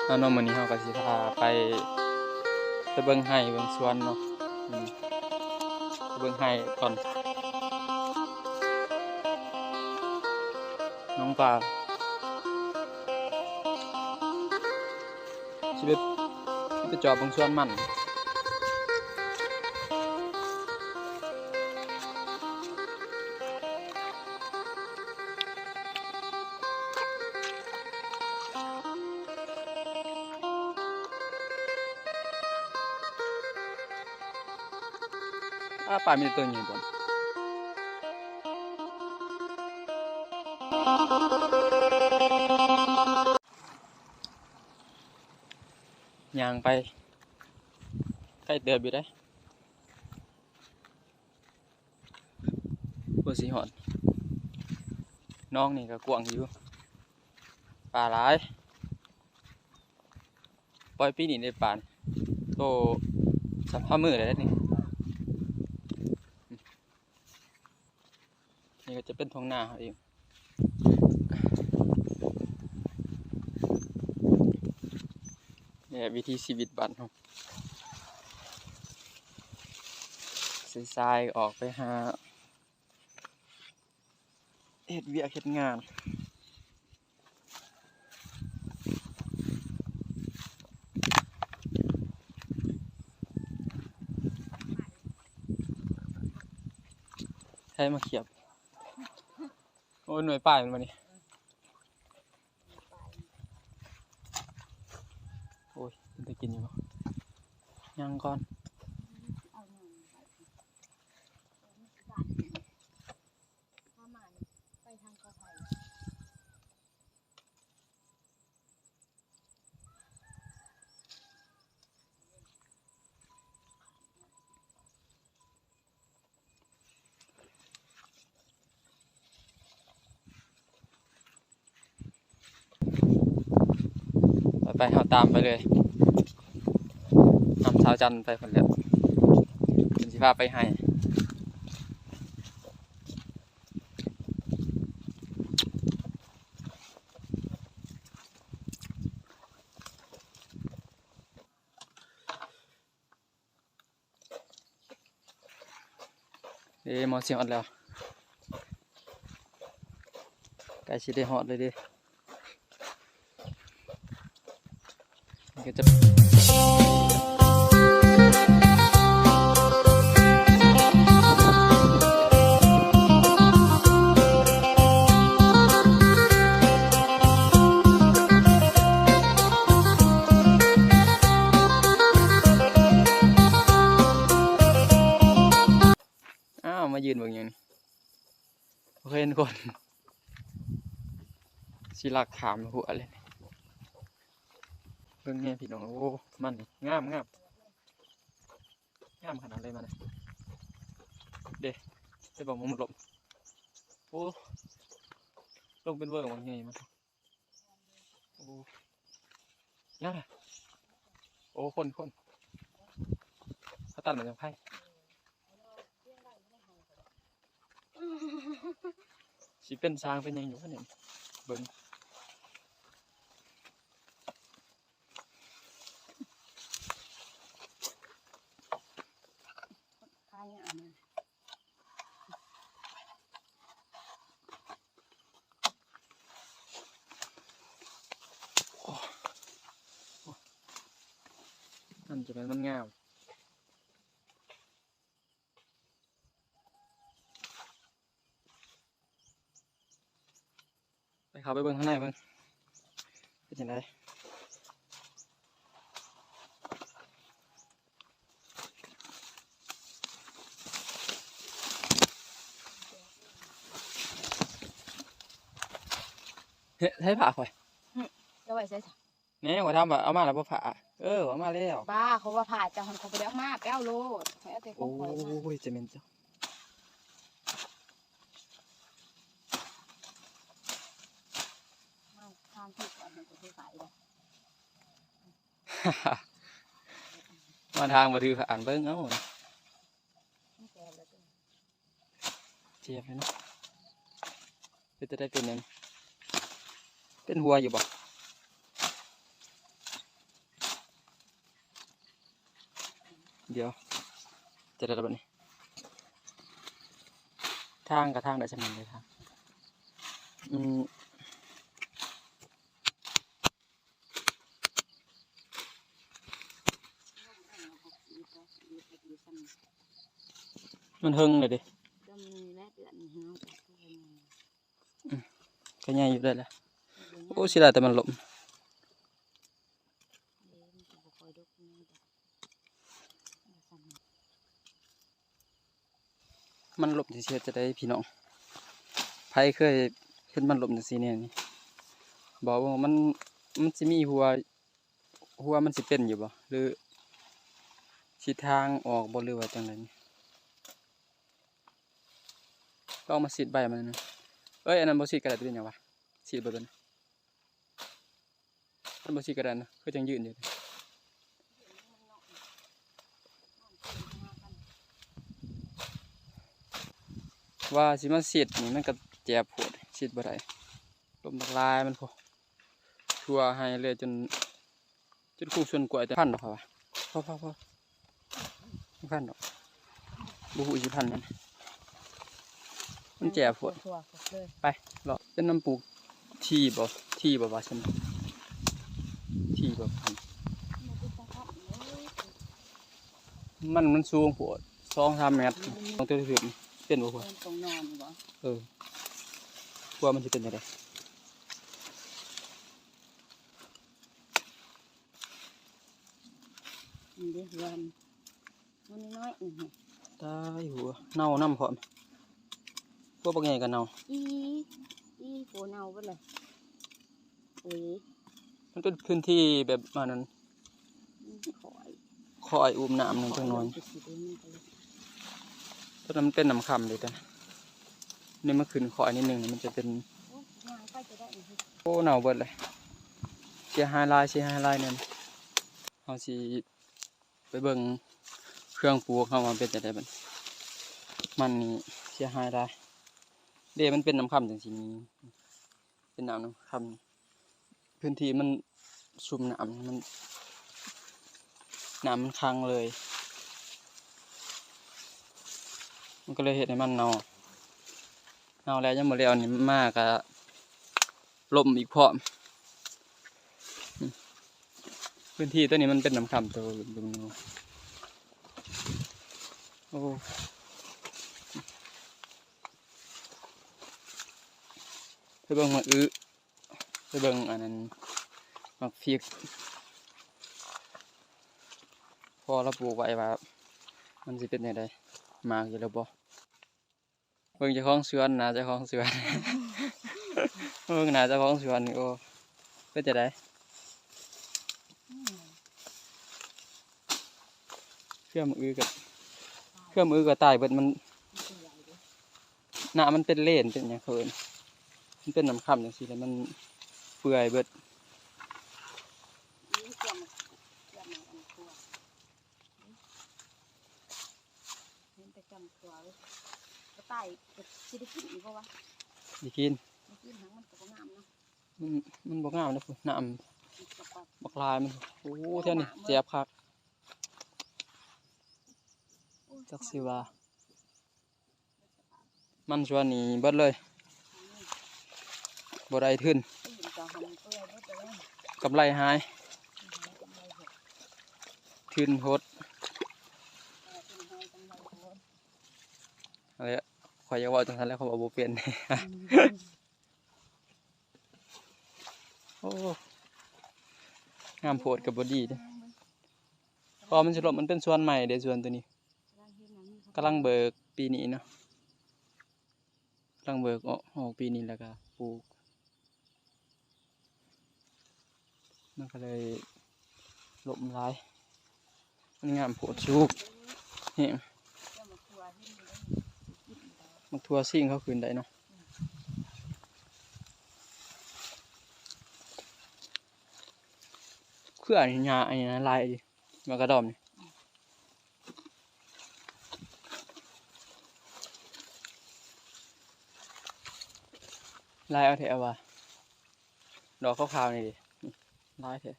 เอาเนาะมื้อนี้เฮาก็สิพาไปเบิ่งไร่เบิ่งสวนเนาะไปเบิ่งไร่ก่อนน้องปลาสิไปจอบเบิ่งสวนมันปลามีตัวใหญ่บ่ย่างไปใกล้เติบอยู่เด้บ่สิฮอดน้องนี่ก็กว้างอยู่ปลาหลายปล่อยปีนี้ได้ปลาโตสัมภามือได้นี่นี่ก็จะเป็นท้องนาเองเนี่ยวิธีชีวิตบ้านเฮาสายๆออกไปหาเฮ็ดเวียกเฮ็ดงานให้มาเขียบโอ้ยหน่วยป้ายมันมานี่โอ้ยมันจะกินอยู่บ่ยังก่อนไปเอาตามไปเลยนำสาวจันไปคนเดียวเป็นสิพาไปให้มอเสียงอดแล้วใกล้ชิดได้ฮอดเลยดิก็จะมายืนเบิ่งอย่างนี้โอเคทุกคนสิลักขามหัวเลยเบิ่งแง่พี่น้องโอ้มันงามขนาดเลยมันเด้ได้บอกมันหลบโอ้ลงเป็นเบอร์ของมันไงมันโอ้ยังไงโอ้คนเขาตัดเหมือนกับไพ่สิเป็นสร้างเป็นยังอยู่ขนาดเบิ่งนั่นจะเป็นมันงามไปเข้าไปเบิ่งข้างในเบิ่งเป็นยังไงเฮ้ยให้ผ่าข่อยจะไว้ใช่นี่ข่อยทำแบบเอามาแล้วบ่ผ่าเอามาแล้วบ้าเขาว่าผ่าจะเขาไปเลี้ยงมาแป้วโลดโอ้ยจะเป็นเจ้าทางที่ก่อนมันจะไปขายเลยมาทางมาถือผ่านเบิ่งเอาเจ็บเลยเนาะจะได้เป็นยังเป็นหัวอยู่บ่ เดียวจะได้แบบนี้ทางกับทางได้สำนันเลยครับมันหึงเลยดิก็ง่ายอยู่ได้แหละโอ้เสียดายแต่มันหลบมันหลบเสียจะได้พี่น้องไผเคยเห็นมันหลบจังซี่เนี่ยนี่บอกว่ามันสิมีหัวมันสิเป็นอยู่บ่หรือสิทางออกบ่หรือว่าจังไดนี่ก็เอามาฉีดใบมันนะเอ้ยอันนั้นบ่ฉีดกระดาษเป็นหยังวะฉีดบ่เป็นอันบ่ฉีดกระดาษนะคือจังยืนอยู่ว่าสิมาฉีดนี่มันก็เจ็บปวดฉีดบ่ได้ลมลายมันพอทั่วให้เลยจนคู่ส่วนกล้วยแต่พันดอกค่ะวะพอไม่พันดอกบ่ฮู้สิพันมันมันเจ็บปวดไปรอเป็นน้ำปลูกที่บ่ว่าซั่นที่บ่พันมันสูงปวด2-3 เมตรต้องเตือนถึงเป็นบ่พอต้องนอนบ่กลัวมันจะเป็นยังไงนี่ดิหัวมันน้อยตายหัวเน่าน้ำพร้อมพวกบางอย่างกันเน่าโหเน่าไปเลยโอ้ยมันเป็นพื้นที่แบบนั้นคอยอุ้มน้ำหนึ่งจังน้อยตอนนั้นมันเป็นน้ำคำเลยแต่นี่มันขึ้นคอยนิดนึงมันจะเป็นโอ้เน่าเบิดเลยเสียหายลายเนี่ยเขาสิไปเบิ่งเครื่องปลูกเขามาเป็นจะได้บ้างมันนี่เสียหายได้เดี๋ยวมันเป็นน้ำคำจังสิมีเป็นน้ำคำพื้นที่มันซุ่มน้ำมันค้างเลยมันก็เลยเห็นให้มันเน่าแล้วยังหมดแล้วนี่มากอะลมอีกพร้อมพื้นที่ตัวนี้มันเป็นน้ำคำตัวดูโอ้ไปเบิ่งไปเบิ่งอันนั้นมักพริกพอเราปลูกไว้ว่ามันจะเป็นยังไงมากอยู่แล้วบ่เบิ่งเจ้าของสวนนะเจ้าของสวนเบิ่งหน้าเจ้าของสวนนี่โอ้เป็นจะไดเครื่องมือก็ตายเบิดมันหน้ามันเป็นเล่นเป็นอย่างเขินมันเป็นน้ำค่ำอย่างสิแล้วมันเปื่อยเบิดตายสิได้กินอีกบ่วะได้กินหางมันก็บ่งามเนาะมันบ่งามนะพุ่นน้ำบักลายมันโอ้เท่านี้เจ็บคักจักสิว่ามันชวนนี่เบิดเลยบ่ได้ทุนกำไรหายทุนหดอะไรข่อยอยากว่าจังซั่นแล้วเขาบอกบ่เป็นโอ้งามโพดกับบ่ดีเด้อพอมันสิลบมันเป็นสวนใหม่เด้สวนตัวนี้กำลังเบิกปีนี้เนาะกำลังเบิกออกปีนี้แล้วก็ปลูกมันก็เลยลบหลายมันงามโพดสุกนี่มักทั่วซิ่งเขาคืนได้เนาะคืออันนี้อันนี้ลายดิมากระดอมนี่ลายเอาเถอะว่าดอกขาวๆนี่ดิลายเถอะ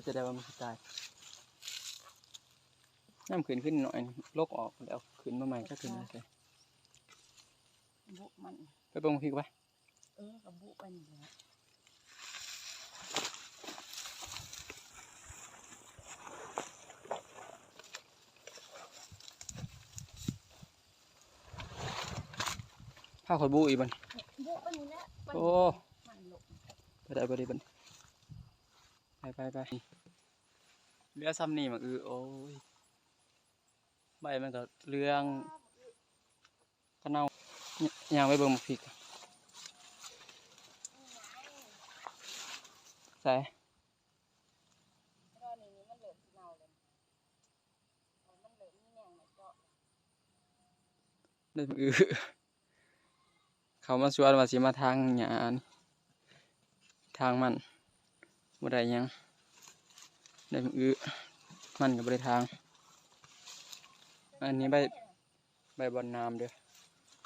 จะได้ว่ามันตาย น้ำขึ้นหน่อยโลกออกแล้วขึ้นมาใหม่ก็ขึ้นมาใส่ บุมัน ไปเบิ่งพริกไว้ กับบุไปนี่แหละ ผ้าขอบูอีบัน บุไปนี่แหละ โอ้ มันหลบ ไปได้บันไปเรือซ้ำนี่มันโอ้ยใบมันก็เรื่องกระเน่าย่างไปเบิ่งพริกใส่ รอนี่มันเหลือเน่าเลยมันเหลือนี่แนงเจาะ ได้เขามาชวนว่าสิมาทางหญ้านี่ทางมันบ่ได้หยังได้มันก็บ่ได้ทางอันนี้ใบบอนน้ำเด้อ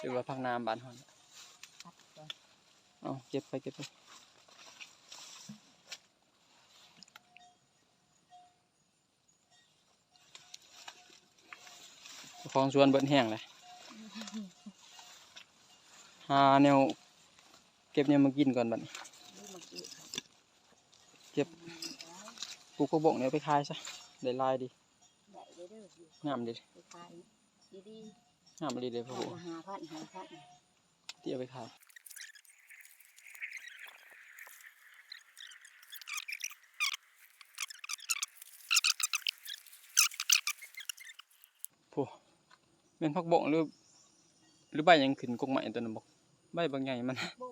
หรือว่าพักน้ำบ้านเฮาเอาเก็บไปของสวนเบิดแห้งเลยหาแนวเก็บแนวมากินก่อนบัดนี้เก็บปลูกกระบอกเนี่ยไปขายซะได้หลายดี ใหญ่เลยเด้อง ามดี ไปขายดี งามดีเลยพ่อ ๆ โห 5,000 ที่เอาไปขายโหเป็นผักบงหรือใบยังขึ้นกกใหม่ตัวนั้นบอกใบบางใหญ่มัน บุ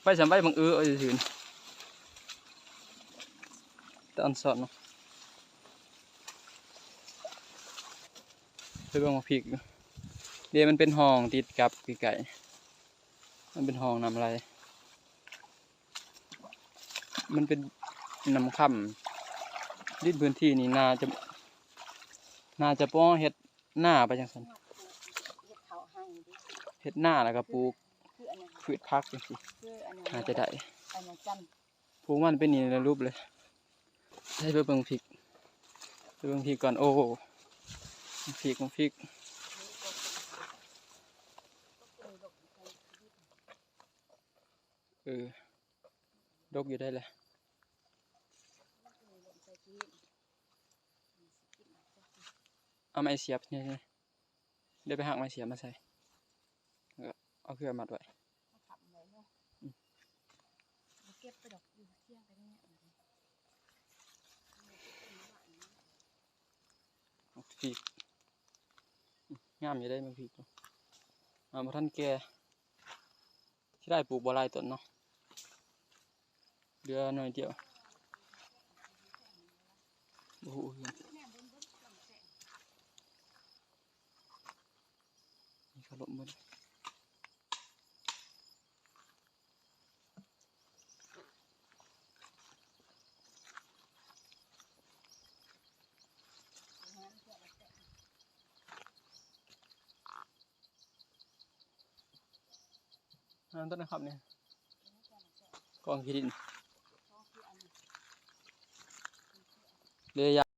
ใบสามใบบางเอาถืนตอนสอนเนาะไปเบิ่งมาพริกดูเดี๋ยวมันเป็นห้องติดกับไก่มันเป็นห้องนำอะไรมันเป็นน้ำค่ำดินพื้นที่นี่น่าจะป้อเฮ็ดหน้าไปจังซั่น เฮ็ดเขาให้ดิ เฮ็ดหน้าแล้วก็ปลูก คืออันนั้น พืชผักจังซี่ คืออันนั้น น่าจะได้ อันนั้นจัน ปลูกมันเป็นนี่ในรูปเลยให้ไปเบิ่งพริกไปเบิ่งพริกก่อนโอ้พริกดกอยู่ได้เลยเอาไม้เสียบนี่เดี๋ยวไปหักไม้เสียบมาใส่แล้วก็เอาเครื่องมัดไว้ ทำไว้เนาะเก็บไปดอกอยู่เที่ยงไปเนี่ย พริกงามอยู่ได้มันพริกมาท่านแก่ที่ได้ปลูกบัวลายต้นเนาะเดือหน่อยเดียวโอ้โหนี่เขาล้มหมดต้นนะครับเนี่ยกองขี้ดินเรีย